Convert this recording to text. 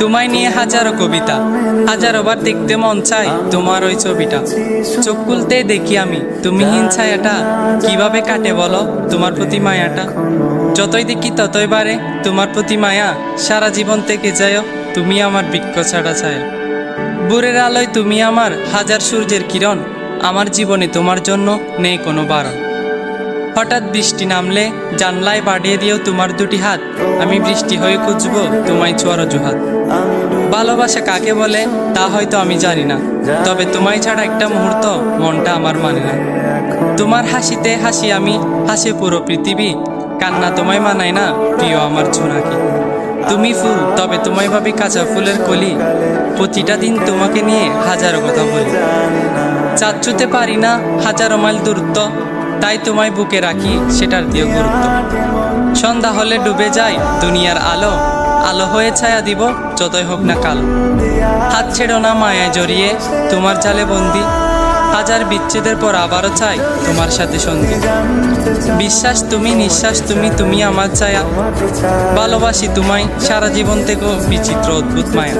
তোমায় নিয়ে হাজারো কবিতা, হাজারো বার দেখতে মন চায় তোমার ওই ছবিটা। চোখ খুলতে দেখি আমি তুমিহীন ছায়াটা, কিভাবে কাটে বলো তোমার প্রতি মায়াটা। যতই দেখি ততই বাড়ে তোমার প্রতি মায়া, সারা জীবন থেকে যায় তুমি আমার বৃক্ষ ছাড়া ছায়া। ভোরের আলোয় তুমি আমার হাজার সূর্যের কিরণ, আমার জীবনে তোমার জন্য নেই কোনো বারণ। হঠাৎ বৃষ্টি নামলে জানলায় বাড়িয়ে দিও তোমার দুটি হাত, আমি বৃষ্টি হয়ে খুঁজবো তোমায় ছোঁয়ার অজুহাত। ভালোবাসা কাকে বলে তা হয়তো আমি জানি না, তবে তোমায় ছাড়া একটা মুহূর্ত মনটা আমার মানে না। তোমার হাসিতে হাসি আমি, হাসে পুরো পৃথিবী, কান্না তোমায় মানায় না প্রিয় আমার জোনাকি। তুমি ফুল তবে তোমায় ভাবি কাঁচা ফুলের কলি, প্রতিটা দিন তোমাকে নিয়ে হাজারো কথা বলি। চাঁদ ছুঁতে পারি না হাজারো মাইল দূরত্ব, তাই তোমায় বুকে রাখি সেটার দিও গুরুত্ব। সন্ধ্যা হলে ডুবে যায় দুনিয়ার আলো, আলো হয়ে ছায়া দিব যতই হোক না কালো। হাত ছেড়ো না মায়ায় জড়িয়ে তোমার জালে বন্দি, হাজার বিচ্ছেদের পর আবারও চাই তোমার সাথে সঙ্গী। বিশ্বাস তুমি, নিঃশ্বাস তুমি, তুমি আমার ছায়া, ভালোবাসি তোমায় সারা জীবন থেকেও বিচিত্র অদ্ভুত মায়া।